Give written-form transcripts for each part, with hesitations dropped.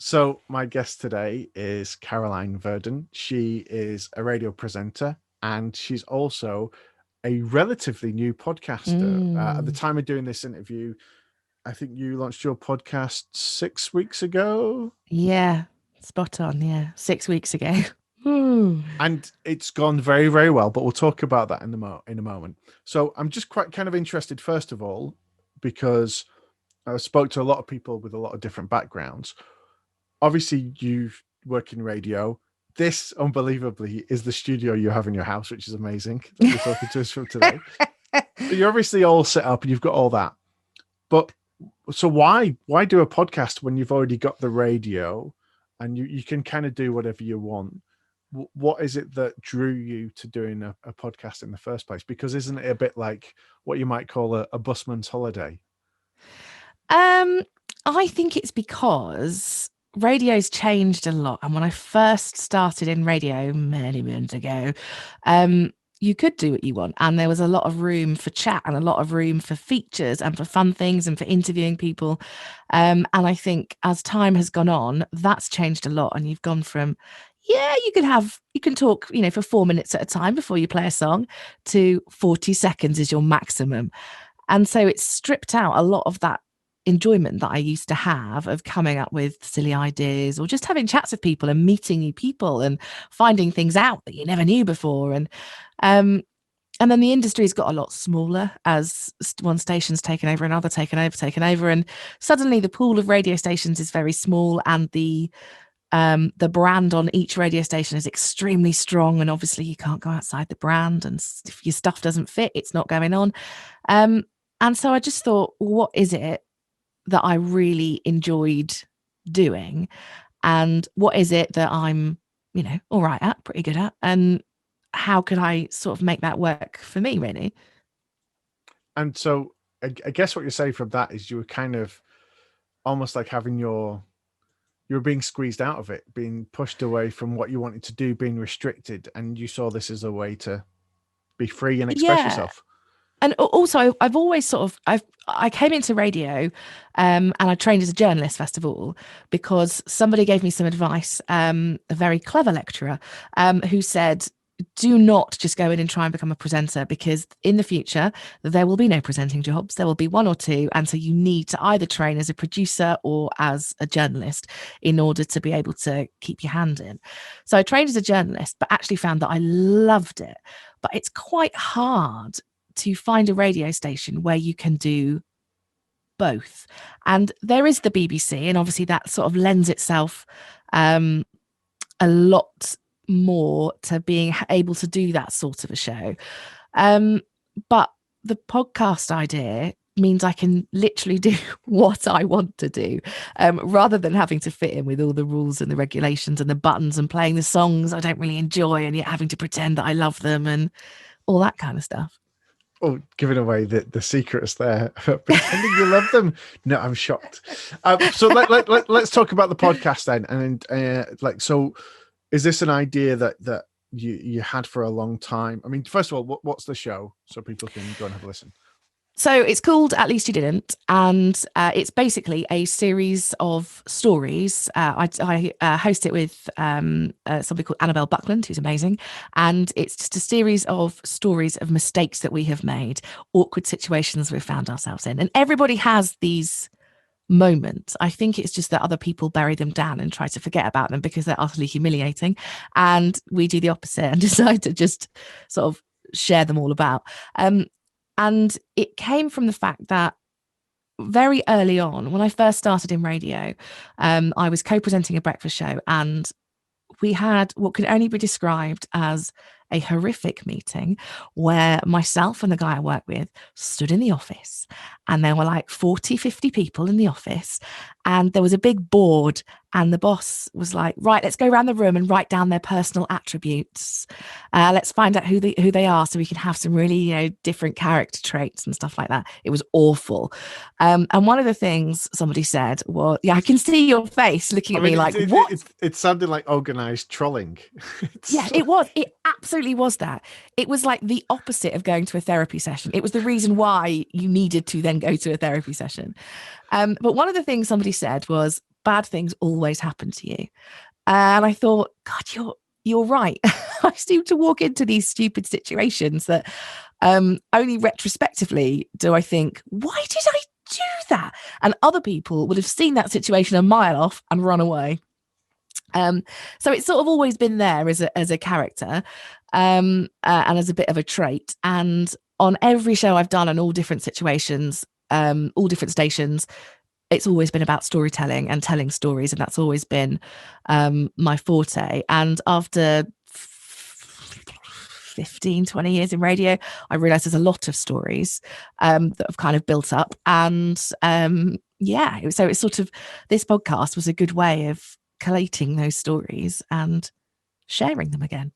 So my guest today is Caroline Verdon. She is a radio presenter and she's also a relatively new podcaster. At the Mm, time of doing this interview, I think you launched your podcast 6 weeks ago, yeah, spot on. Yeah, 6 weeks ago. Ooh. and it's gone very, very well. But we'll talk about that in a moment. So I'm just quite kind of interested, first of all, because I spoke to a lot of people with a lot of different backgrounds. Obviously you work in radio. This, unbelievably, is the studio you have in your house, which is amazing that you're talking to us from today. So you're obviously all set up and you've got all that. But so why do a podcast when you've already got the radio and you can kind of do whatever you want? What is it that drew you to doing a podcast in the first place? Because isn't it a bit like what you might call a busman's holiday? Um, I think it's because radio's changed a lot. And when I first started in radio many moons ago, um, you could do what you want. And there was a lot of room for chat and a lot of room for features and for fun things and for interviewing people. And I think as time has gone on, that's changed a lot. And you've gone from, yeah, you can talk, for 4 minutes at a time before you play a song to 40 seconds is your maximum. And so it's stripped out a lot of that enjoyment that I used to have of coming up with silly ideas or just having chats with people and meeting new people and finding things out that you never knew before. Um and then the industry's got a lot smaller as one station's taken over, another taken over, and suddenly the pool of radio stations is very small, and the brand on each radio station is extremely strong, and obviously you can't go outside the brand, and if your stuff doesn't fit, it's not going on. um and so I just thought, what is it that I really enjoyed doing, and what is it that I'm all right at, pretty good at, and how could I sort of make that work for me, really? And so I guess what you're saying from that is you were kind of almost like having you were being squeezed out of it, being pushed away from what you wanted to do, being restricted, and you saw this as a way to be free and express Yeah. yourself. And also, I've always sort of I came into radio, and I trained as a journalist first of all, because somebody gave me some advice, a very clever lecturer, who said, do not just go in and try and become a presenter, because in the future there will be no presenting jobs, there will be one or two, and so you need to either train as a producer or as a journalist in order to be able to keep your hand in. So I trained as a journalist, but actually found that I loved it. But it's quite hard to find a radio station where you can do both. And there is the BBC, and obviously that sort of lends itself um, a lot more to being able to do that sort of a show. Um, but the podcast idea means I can literally do what I want to do, rather than having to fit in with all the rules and the regulations and the buttons and playing the songs I don't really enjoy and yet having to pretend that I love them and all that kind of stuff. Oh, giving away the secrets there, pretending you love them. No, I'm shocked. So let's talk about the podcast then. And so is this an idea that you had for a long time? I mean, first of all, what's the show so people can go and have a listen? So it's called At Least You Didn't, and it's basically a series of stories. I host it with somebody called Annabelle Buckland, who's amazing, and it's just a series of stories of mistakes that we have made, awkward situations we've found ourselves in, and everybody has these moments. I think it's just that other people bury them down and try to forget about them because they're utterly humiliating, and we do the opposite and decide to just sort of share them all about. And it came from the fact that very early on, when I first started in radio, I was co-presenting a breakfast show, and we had what could only be described as a horrific meeting where myself and the guy I work with stood in the office, and there were like 40, 50 people in the office, and there was a big board, and the boss was like, right, let's go around the room and write down their personal attributes. Let's find out who they are so we can have some really, different character traits and stuff like that. It was awful. And one of the things somebody said was, yeah, I can see your face looking I at mean, me like, what? it sounded like organized trolling. Yeah, it was. It absolutely was that. It was like the opposite of going to a therapy session. It was the reason why you needed to then go to a therapy session. But one of the things somebody said was, bad things always happen to you. And I thought, God, you're right. I seem to walk into these stupid situations that only retrospectively do I think, why did I do that? And other people would have seen that situation a mile off and run away. So it's sort of always been there as a character, and as a bit of a trait. And on every show I've done in all different situations, all different stations, it's always been about storytelling and telling stories, and that's always been my forte. And after 15, 20 years in radio, I realized there's a lot of stories that have kind of built up. And yeah, so it's sort of, this podcast was a good way of collating those stories and sharing them again.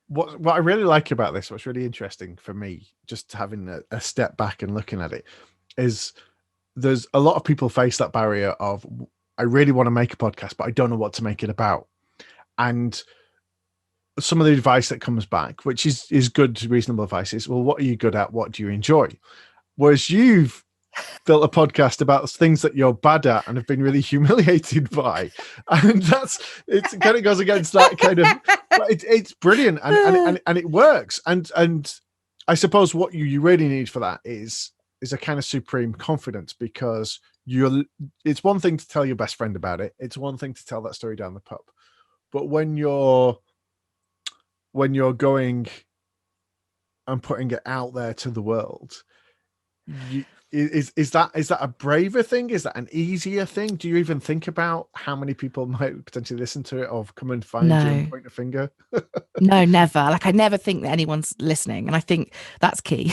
What I really like about this, what's really interesting for me, just having a step back and looking at it, is there's a lot of people face that barrier of, I really want to make a podcast, but I don't know what to make it about. And some of the advice that comes back, which is good, reasonable advice, is, well, what are you good at? What do you enjoy? Whereas you've built a podcast about things that you're bad at and have been really humiliated by, and it kind of goes against that kind of, but it's brilliant, and it works, and I suppose what you really need for that is a kind of supreme confidence, because it's one thing to tell your best friend about it, it's one thing to tell that story down the pub, but when you're going and putting it out there to the world, is that a braver thing? Is that an easier thing? Do you even think about how many people might potentially listen to it, or come and find you and point a finger? No, never. Like, I never think that anyone's listening, and I think that's key.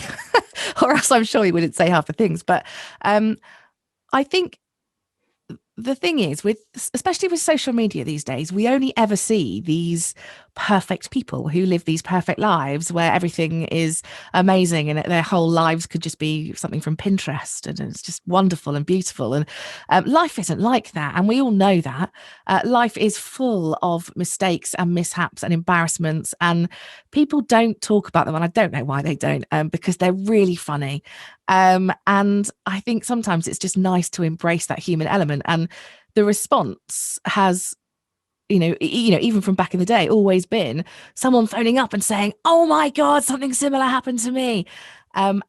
Or else I'm sure he wouldn't say half the things. But I think the thing is, especially with social media these days, we only ever see these perfect people who live these perfect lives where everything is amazing and their whole lives could just be something from Pinterest, and it's just wonderful and beautiful. And life isn't like that, and we all know that. Life is full of mistakes and mishaps and embarrassments, and people don't talk about them, and I don't know why they don't, because they're really funny. And I think sometimes it's just nice to embrace that human element. And the response has, even from back in the day, always been someone phoning up and saying, "Oh my God, something similar happened to me." And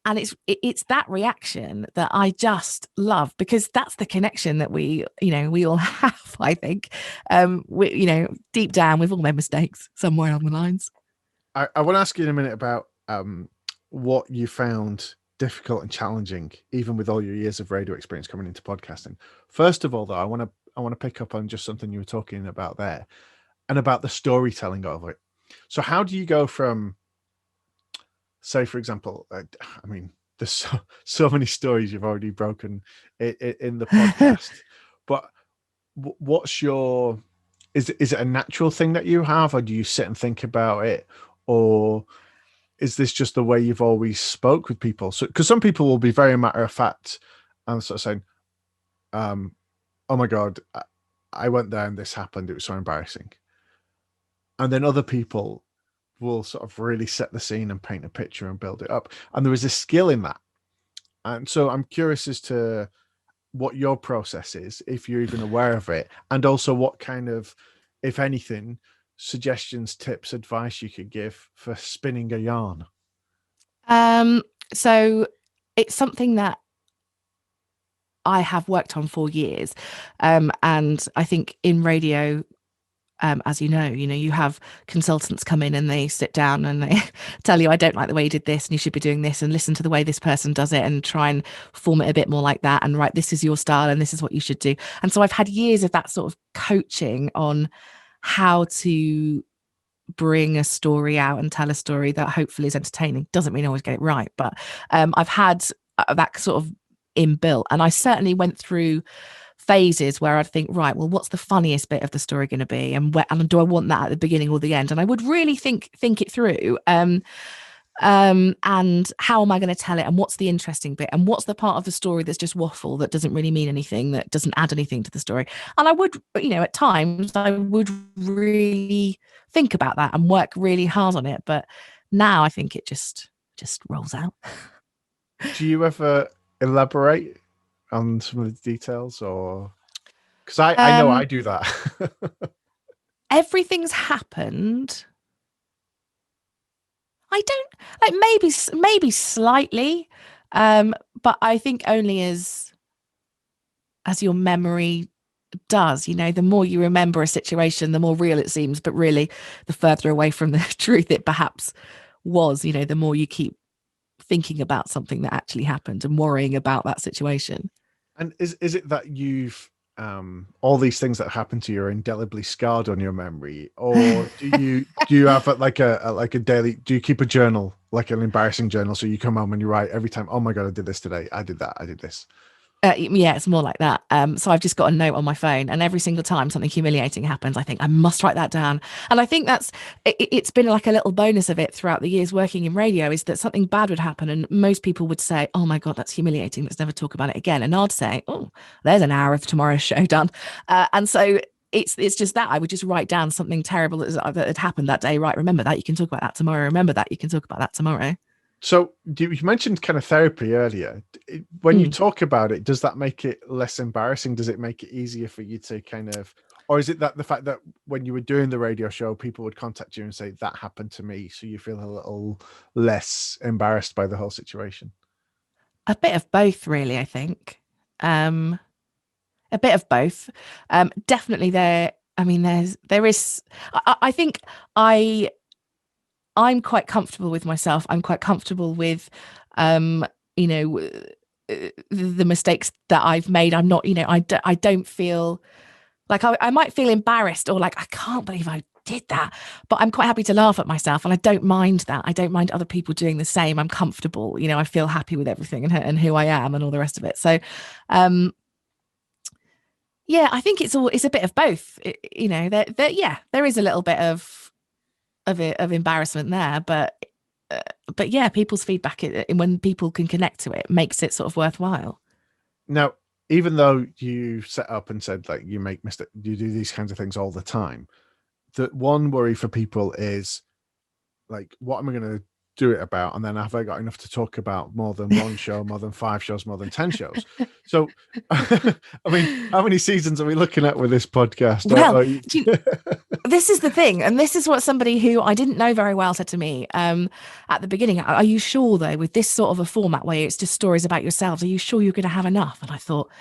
it's that reaction that I just love, because that's the connection that we all have. I think, deep down, we've all made mistakes somewhere along the lines. I want to ask you in a minute about what you found difficult and challenging, even with all your years of radio experience coming into podcasting. First of all, though, I want to pick up on just something you were talking about there, and about the storytelling of it. So how do you go from, say, for example, I mean, there's so many stories you've already broken in the podcast, but what's your, is it a natural thing that you have, or do you sit and think about it, or is this just the way you've always spoke with people? So, because some people will be very matter of fact and sort of saying, "Oh my God, I went there and this happened. It was so embarrassing." And then other people will sort of really set the scene and paint a picture and build it up. And there is a skill in that. And so I'm curious as to what your process is, if you're even aware of it, and also what kind of, if anything, suggestions, tips, advice you could give for spinning a yarn. So it's something that I have worked on for years. And I think in radio, as you have consultants come in and they sit down and they tell you, "I don't like the way you did this, and you should be doing this, and listen to the way this person does it, and try and form it a bit more like that, and right, this is your style and this is what you should do." And so I've had years of that sort of coaching on how to bring a story out and tell a story that hopefully is entertaining. Doesn't mean I always get it right, but I've had that sort of inbuilt. And I certainly went through phases where I'd think, right, well, what's the funniest bit of the story going to be, and do I want that at the beginning or the end? And I would really think it through. And how am I going to tell it, and what's the interesting bit, and what's the part of the story that's just waffle, that doesn't really mean anything, that doesn't add anything to the story. And I would, at times I would really think about that and work really hard on it, but now I think it just rolls out. Do you ever elaborate on some of the details, or? Because I know I Um, do that. Everything's happened. I don't like maybe slightly, but I think only as your memory does. The more you remember a situation, the more real it seems, but really, the further away from the truth it perhaps was. The more you keep thinking about something that actually happened and worrying about that situation. And is it that you've all these things that happen to you are indelibly scarred on your memory, or do you have like a daily? Do you keep a journal, like an embarrassing journal, so you come home and you write every time? Oh my god, I did this today. I did that. I did this. Yeah, it's more like that. So I've just got a note on my phone, and every single time something humiliating happens, I think I must write that down. And I think it's been like a little bonus of it throughout the years working in radio, is that something bad would happen, and most people would say, "Oh my God, that's humiliating. Let's never talk about it again." And I'd say, "Oh, there's an hour of tomorrow's show done." And so it's just that I would just write down something terrible that had happened that day. Right, remember that. You can talk about that tomorrow. Remember that. You can talk about that tomorrow. So you mentioned kind of therapy earlier. When you Mm. talk about it, does that make it less embarrassing? Does it make it easier for you to kind of, or is it that the fact that when you were doing the radio show, people would contact you and say that happened to me, so you feel a little less embarrassed by the whole situation? A bit of both, really, I think. Um, a bit of both. Definitely there. I mean, there is. I think I I'm quite comfortable with myself. I'm quite comfortable with, um, you know, the mistakes that I've made. I'm not, I don't feel like I might feel embarrassed or like I can't believe I did that, but I'm quite happy to laugh at myself, and I don't mind that. I don't mind other people doing the same. I'm comfortable. I feel happy with everything and who I am and all the rest of it. So, um, yeah, I think it's a bit of both. Yeah, there is a little bit of embarrassment there, but yeah, people's feedback when people can connect to it makes it sort of worthwhile. Now, even though you set up and said like you make mistake, you do these kinds of things all the time, the one worry for people is like, what am I going to do it about? And then have I got enough to talk about more than one show, more than 5 shows, more than 10 shows? So, I mean, how many seasons are we looking at with this podcast? Well, this is the thing, and this is what somebody who I didn't know very well said to me at the beginning. Are you sure, though, with this sort of a format where it's just stories about yourselves, are you sure you're going to have enough? And I thought,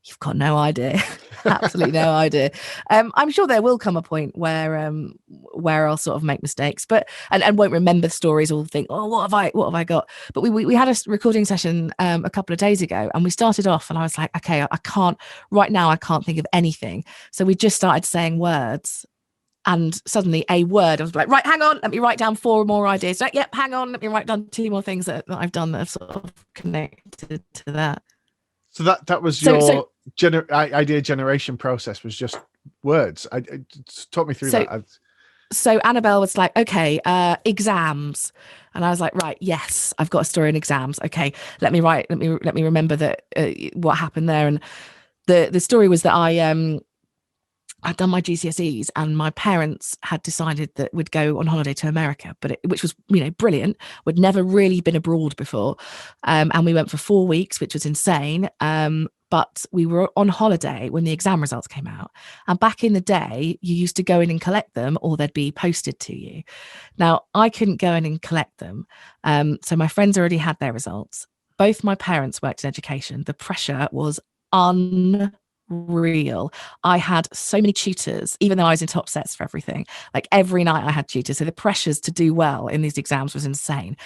you've got no idea, absolutely no idea. I'm sure there will come a point where I'll sort of make mistakes, but and won't remember stories or think, oh, what have I got? But we had a recording session a couple of days ago, and we started off, and I was like, okay, I can't right now. I can't think of anything. So we just started saying words, and suddenly a word, I was like, right, hang on, let me write down 4 more ideas. Like, yep, hang on, let me write down 2 more things that I've done that have sort of connected to that. So that was So your idea generation process, was just words. Talk me through so that. so Annabelle was like, okay, exams. And I was like, right, yes, I've got a story in exams. Okay, let me remember that what happened there. And the story was that I'd done my GCSEs, and my parents had decided that we'd go on holiday to America, which was, brilliant. We'd never really been abroad before. And we went for 4 weeks, which was insane. But we were on holiday when the exam results came out. And back in the day, you used to go in and collect them, or they'd be posted to you. Now, I couldn't go in and collect them. So my friends already had their results. Both my parents worked in education. The pressure was unreal. I had so many tutors, even though I was in top sets for everything. Like every night I had tutors. So the pressures to do well in these exams was insane.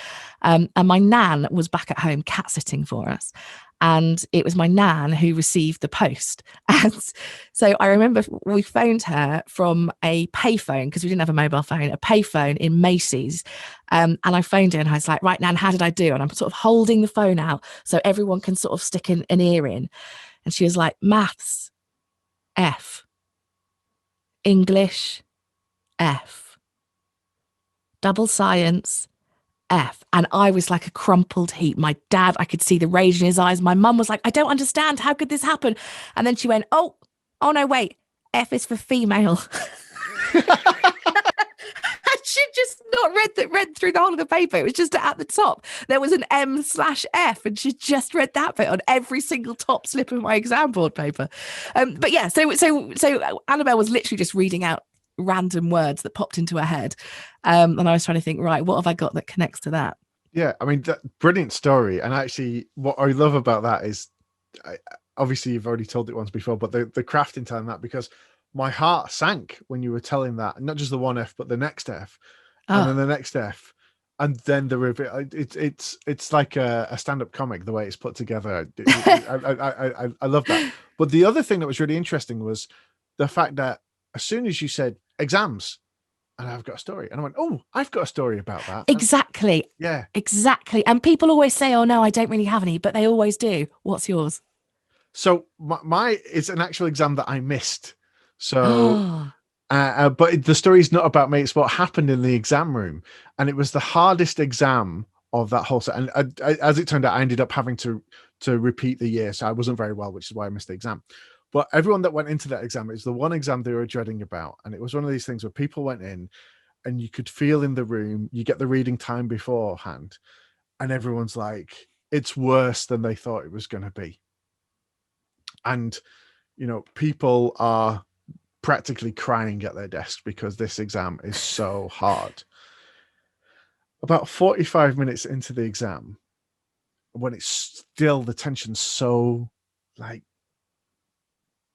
And my nan was back at home cat sitting for us. And it was my nan who received the post. And so I remember we phoned her from a payphone, because we didn't have a mobile phone, a payphone in Macy's. And I phoned her and I was like, right, Nan, how did I do? And I'm sort of holding the phone out so everyone can sort of stick an ear in. And she was like, maths, F, English, F, double science, F. And I was like a crumpled heap. My dad, I could see the rage in his eyes. My mum was like, I don't understand. How could this happen? And then she went, oh no, wait. F is for female. And she'd just not read through the whole of the paper. It was just at the top. There was an M/F, and she just read that bit on every single top slip of my exam board paper. But yeah, so Annabelle was literally just reading out random words that popped into her head. And I was trying to think, right, what have I got that connects to that? Yeah, I mean, brilliant story. And actually, what I love about that is, I, obviously, you've already told it once before, but the craft in telling that, because my heart sank when you were telling that, not just the one F, but the next F, and then Oh, the next F, and then the reveal. It's like a stand-up comic the way it's put together. I love that. But the other thing that was really interesting was the fact that as soon as you said exams, and I've got a story, and I went, oh, I've got a story about that. And exactly. yeah, Exactly. And people always say, oh, no, I don't really have any, but they always do. What's yours? so my it's an actual exam that I missed. So, Oh, but the story is not about me. It's what happened in the exam room, and it was the hardest exam of that whole set. And as it turned out, I ended up having to repeat the year, so I wasn't very well, which is why I missed the exam. But everyone that went into that exam, it was the one exam they were dreading about, and it was one of these things where people went in, and you could feel in the room. You get the reading time beforehand, and everyone's like, "It's worse than they thought it was going to be." And people are practically crying at their desk because this exam is so hard. About 45 minutes into the exam, when it's still the tension's so like,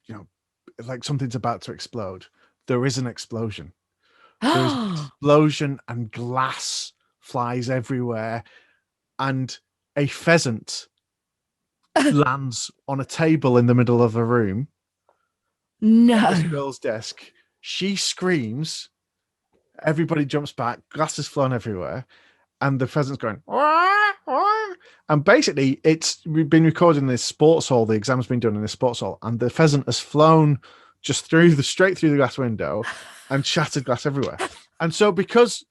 you know, like something's about to explode, there is an explosion. There is an oh, explosion and glass flies everywhere, and a pheasant lands on a table in the middle of the room on this no. girl's desk. She screams, everybody jumps back, glass is flown everywhere, and the pheasant's going, "Wah, wah." And basically, we've been recording in this sports hall. The exam's been done in this sports hall, and the pheasant has flown just straight through the glass window and shattered glass everywhere. And so, because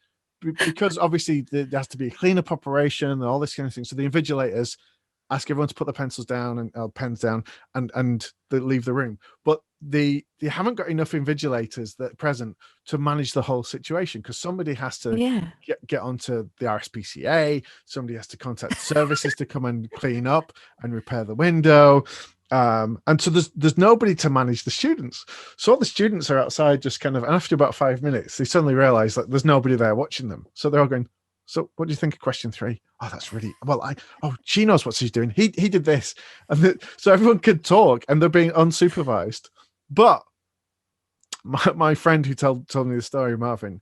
obviously there has to be a cleanup operation and all this kind of thing, so the invigilators ask everyone to put the pencils down and pens down, and they leave the room. But they haven't got enough invigilators that present to manage the whole situation, because somebody has to Yeah. get onto the RSPCA, somebody has to contact services to come and clean up and repair the window. And so there's nobody to manage the students. So all the students are outside just kind of, and after about 5 minutes, they suddenly realize that there's nobody there watching them. So they're all going, so what do you think of question 3? Oh, that's really well. She knows what she's doing. He did this, and so everyone could talk, and they're being unsupervised. But my friend who told me the story, Marvin,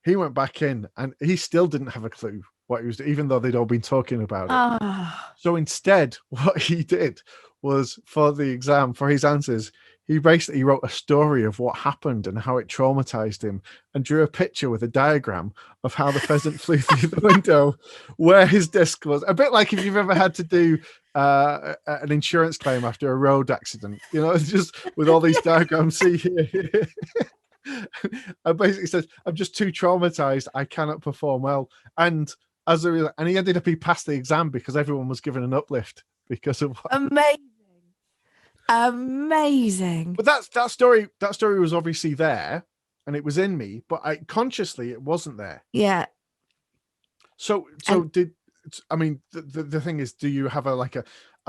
he went back in, and he still didn't have a clue what he was doing, even though they'd all been talking about it. Oh, So instead, what he did was, for the exam, for his answers, he basically wrote a story of what happened and how it traumatized him, and drew a picture with a diagram of how the pheasant flew through the window, where his desk was. A bit like if you've ever had to do an insurance claim after a road accident, it's just with all these diagrams. See here. I basically says, I'm just too traumatized. I cannot perform well. And and he ended up, he passed the exam because everyone was given an uplift because of what. amazing. Amazing. But that story was obviously there, and it was in me, but consciously it wasn't there. Yeah. So And I mean, the thing is, do you have a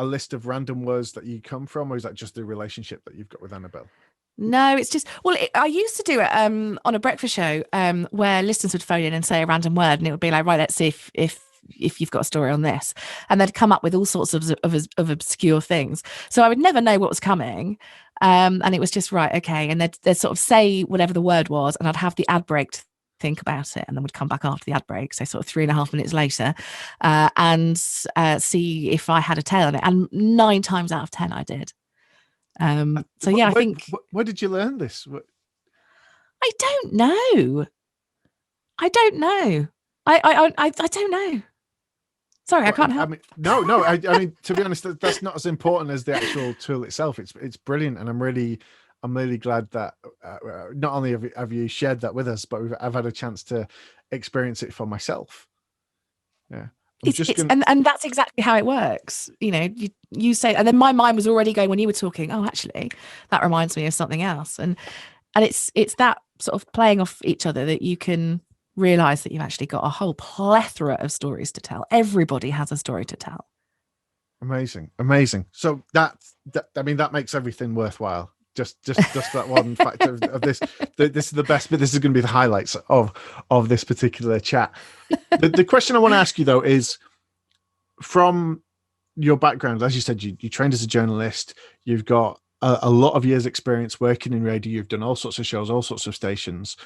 list of random words that you come from, or is that just the relationship that you've got with Annabelle? no, it's just, well, I used to do it on a breakfast show where listeners would phone in and say a random word, and it would be like, right, let's see if you've got a story on this, and they'd come up with all sorts of obscure things. So I would never know what was coming, and it was just right, okay, and they'd sort of say whatever the word was, and I'd have the ad break to think about it, and then would come back after the ad break, so sort of 3.5 minutes later, and see if I had a tail on it, and 9 times out of 10 I did. So yeah, I think Where did you learn this? I don't know. I don't know. I don't know. Sorry, I can't I help. mean, no. I mean, to be honest, that's not as important as the actual tool itself. It's brilliant, and I'm really glad that not only have you shared that with us, but I've had a chance to experience it for myself. Yeah, I'm just It's gonna. and that's exactly how it works. You say, and then my mind was already going when you were talking. Oh, actually, that reminds me of something else, and it's that sort of playing off each other that you can realize that you've actually got a whole plethora of stories to tell. Everybody has a story to tell. Amazing, amazing. So I mean, that makes everything worthwhile. Just that one factor of this. This is the best bit. This is going to be the highlights of this particular chat. The question I want to ask you though is, from your background, as you said, you trained as a journalist. You've got a lot of years' experience working in radio. You've done all sorts of shows, all sorts of stations,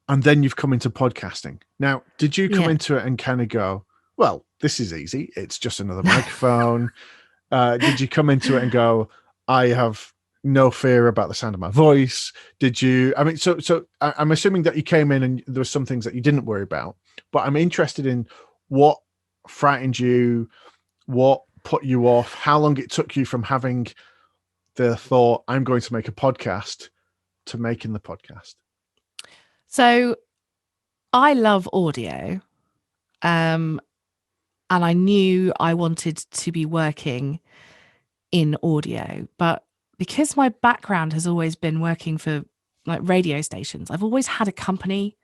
and then you've come into podcasting. Now, did you come into it and kind of go, well, this is easy. It's just another microphone. Did you come into it and go, I have no fear about the sound of my voice? Did you, I mean, so I'm assuming that you came in and there were some things that you didn't worry about, but I'm interested in what frightened you, what put you off, how long it took you from having the thought, I'm going to make a podcast, to making the podcast. So I love audio. And I knew I wanted to be working in audio, but because my background has always been working for like radio stations, I've always had a company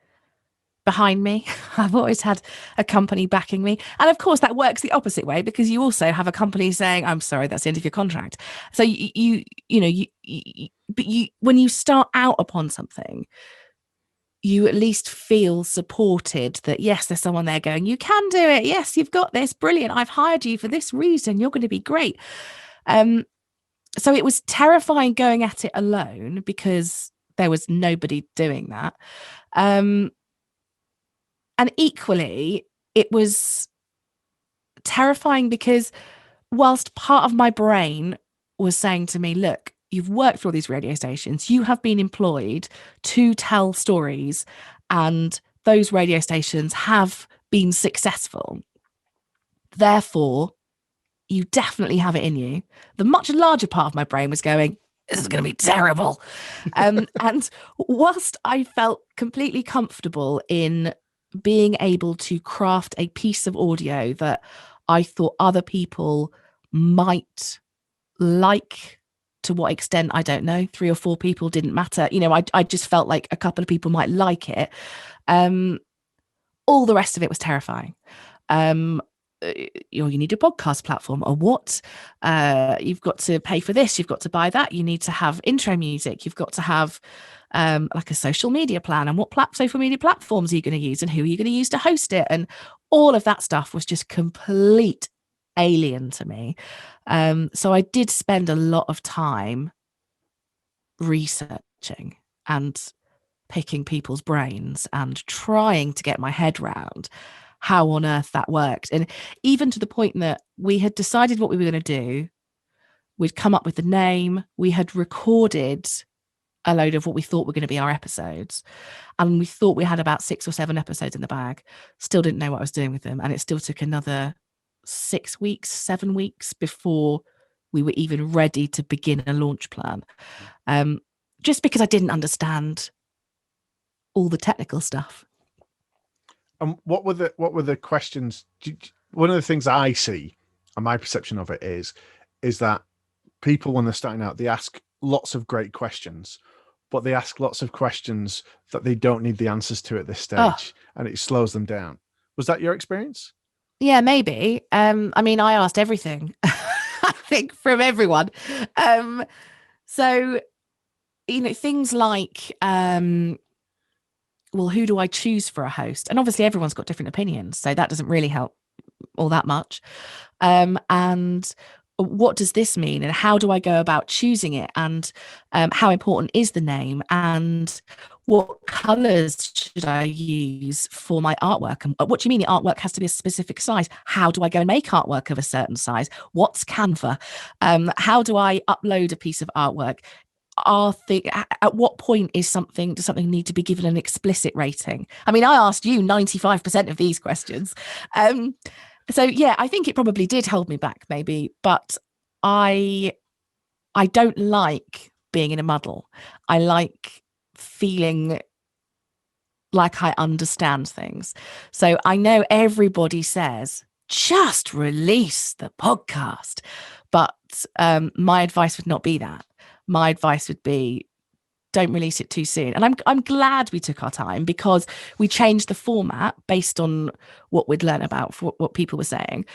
behind me. I've always had a company backing me. And of course that works the opposite way, because you also have a company saying, I'm sorry, that's the end of your contract. So but when you start out upon something, you at least feel supported that, yes, there's someone there going, you can do it. Yes, you've got this. Brilliant. I've hired you for this reason. You're going to be great. So it was terrifying going at it alone because there was nobody doing that. And equally, it was terrifying because whilst part of my brain was saying to me, look, you've worked for all these radio stations, you have been employed to tell stories, and those radio stations have been successful. Therefore, you definitely have it in you. The much larger part of my brain was going, this is going to be terrible. And whilst I felt completely comfortable in being able to craft a piece of audio that I thought other people might like, to what extent, I don't know, 3 or 4 people didn't matter. I just felt like a couple of people might like it. All the rest of it was terrifying. You need a podcast platform, or what? You've got to pay for this, you've got to buy that, you need to have intro music, you've got to have like a social media plan, and what social media platforms are you going to use, and who are you going to use to host it, and all of that stuff was just complete alien to me. So I did spend a lot of time researching and picking people's brains and trying to get my head round how on earth that worked. And even to the point that we had decided what we were going to do, we'd come up with the name, we had recorded a load of what we thought were going to be our episodes, and we thought we had about 6 or 7 episodes in the bag. Still didn't know what I was doing with them, and it still took another 6 weeks, 7 weeks before we were even ready to begin a launch plan, just because I didn't understand all the technical stuff. What were the questions? One of the things I see, and my perception of it is that people, when they're starting out, they ask lots of great questions, but they ask lots of questions that they don't need the answers to at this stage, and it slows them down. Was that your experience? Yeah, maybe. I mean, I asked everything, I think, from everyone. So, things like, well, who do I choose for a host? And obviously everyone's got different opinions, so that doesn't really help all that much. And what does this mean? And how do I go about choosing it? And how important is the name? And what colors should I use for my artwork? And what do you mean the artwork has to be a specific size? How do I go and make artwork of a certain size? What's Canva? How do I upload a piece of artwork? At what point does something need to be given an explicit rating? I mean, I asked you 95% of these questions. So yeah, I think it probably did hold me back, maybe, but I don't like being in a muddle. I like feeling like I understand things. So I know everybody says, just release the podcast. But my advice would not be that. My advice would be, don't release it too soon. And I'm glad we took our time, because we changed the format based on what we'd learned about what people were saying.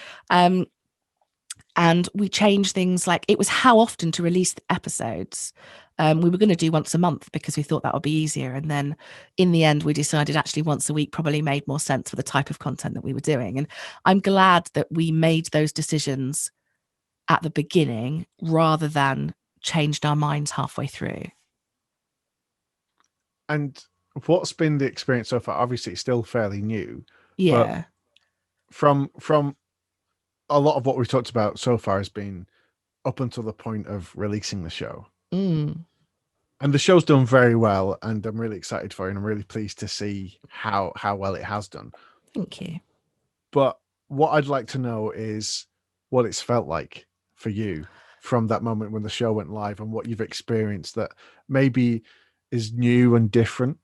And we changed things, like it was how often to release the episodes. We were going to do once a month because we thought that would be easier. And then in the end, we decided actually once a week probably made more sense for the type of content that we were doing. And I'm glad that we made those decisions at the beginning rather than changed our minds halfway through. And what's been the experience so far? Obviously, it's still fairly new, but Yeah. from a lot of what we've talked about so far has been up until the point of releasing the show. Mm, And the show's done very well, and I'm really excited for it, and I'm really pleased to see how well it has done. thank you. But what I'd like to know is what it's felt like for you from that moment when the show went live, and what you've experienced that maybe is new and different,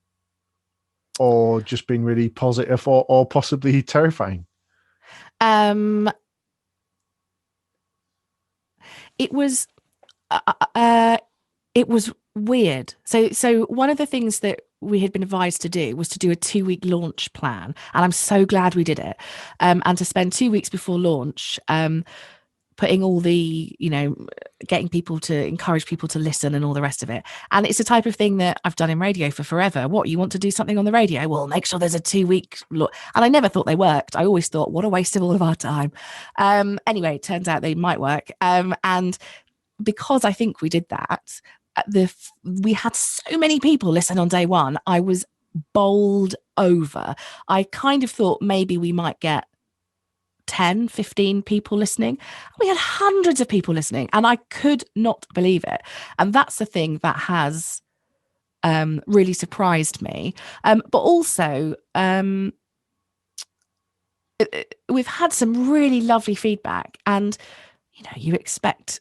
or just been really positive, or possibly terrifying. Um, it was uh, uh, uh, it was weird. So one of the things that we had been advised to do was to do a 2 week launch plan, and I'm so glad we did it. And to spend 2 weeks before launch, putting all the, getting people to encourage people to listen and all the rest of it. And it's the type of thing that I've done in radio for forever. What, you want to do something on the radio? Well, make sure there's a 2 week look. And I never thought they worked. I always thought, what a waste of all of our time. Anyway, it turns out they might work. And because I think we did that, we had so many people listen on day one. I was bowled over. I kind of thought maybe we might get 10, 15 people listening. We had hundreds of people listening, and I could not believe it. And that's the thing that has really surprised me. But also, we've had some really lovely feedback, and you expect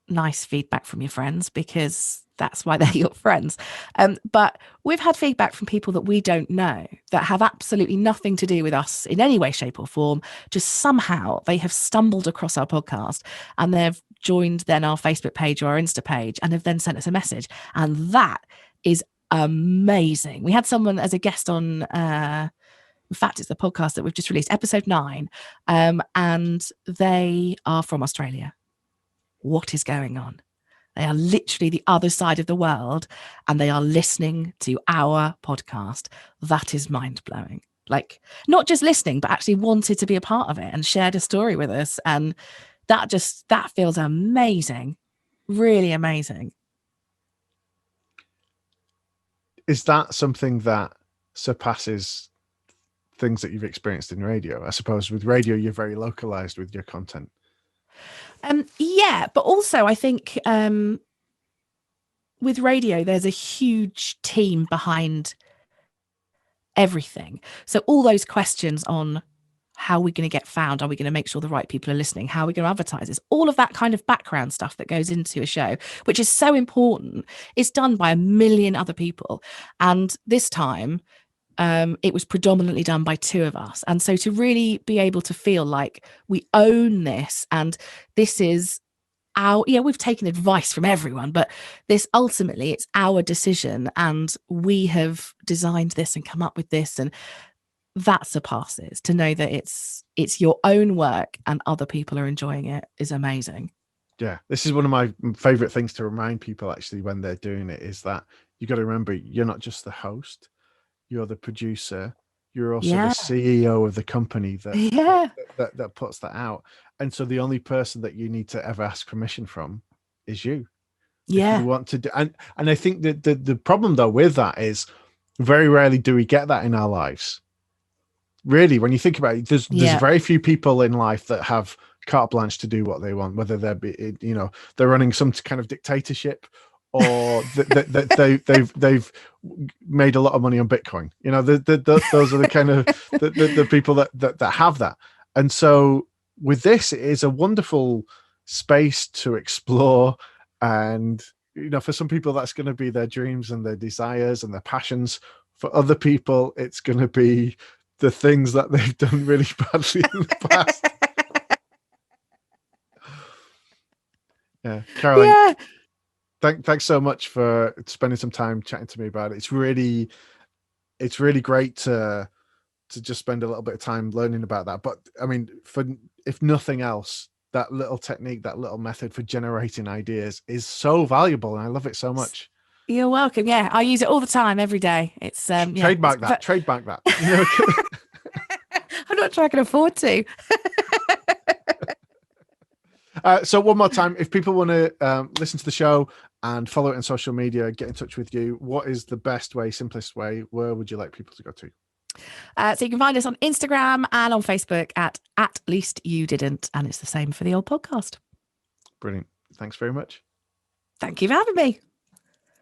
nice feedback from your friends because that's why they're your friends. But we've had feedback from people that we don't know, that have absolutely nothing to do with us in any way, shape, or form. Just somehow they have stumbled across our podcast, and they've joined then our Facebook page or our Insta page, and have then sent us a message. And that is amazing. We had someone as a guest on in fact, it's the podcast that we've just released, episode 9, and they are from Australia. What is going on? They are literally the other side of the world, and they are listening to our podcast. That is mind blowing. Like, not just listening, but actually wanted to be a part of it and shared a story with us. And that feels amazing. Really amazing. Is that something that surpasses things that you've experienced in radio? I suppose with radio, you're very localized with your content. Yeah, but also I think with radio, there's a huge team behind everything. So all those questions on how are we going to get found? Are we going to make sure the right people are listening? How are we going to advertise this? All of that kind of background stuff that goes into a show, which is so important, is done by a million other people. And this time, it was predominantly done by 2 of us. And so to really be able to feel like we own this, and this is we've taken advice from everyone, but this ultimately, it's our decision, and we have designed this and come up with this, and that surpasses. To know that it's your own work and other people are enjoying it is amazing. Yeah, this is one of my favorite things to remind people actually when they're doing it, is that you got to remember, you're not just the host, you're the producer, you're also the Yeah. CEO of the company that Yeah. that puts that out. And so the only person that you need to ever ask permission from is you. If you Yeah. want to do, and I think that the problem though with that is, very rarely do we get that in our lives. Really, when you think about it, there's Yeah. very few people in life that have carte blanche to do what they want, whether they're they're running some kind of dictatorship, or they've made a lot of money on Bitcoin. Those are the kind of the people that have that. And so with this, it is a wonderful space to explore. And for some people, that's going to be their dreams and their desires and their passions. For other people, it's going to be the things that they've done really badly in the past. Yeah, Caroline, Yeah. Thanks so much for spending some time chatting to me about it. It's really great to just spend a little bit of time learning about that. But I mean, for if nothing else, that little technique, that little method for generating ideas is so valuable, and I love it so much. You're welcome. Yeah, I use it all the time, every day. It's yeah. Trademark that. Trademark that. You know. I'm not sure I can afford to. So one more time, if people want to listen to the show and follow it on social media, get in touch with you, what is the best way, simplest way? Where would you like people to go to? So you can find us on Instagram and on Facebook at least you didn't, and it's the same for the old podcast. Brilliant. Thanks very much. Thank you for having me.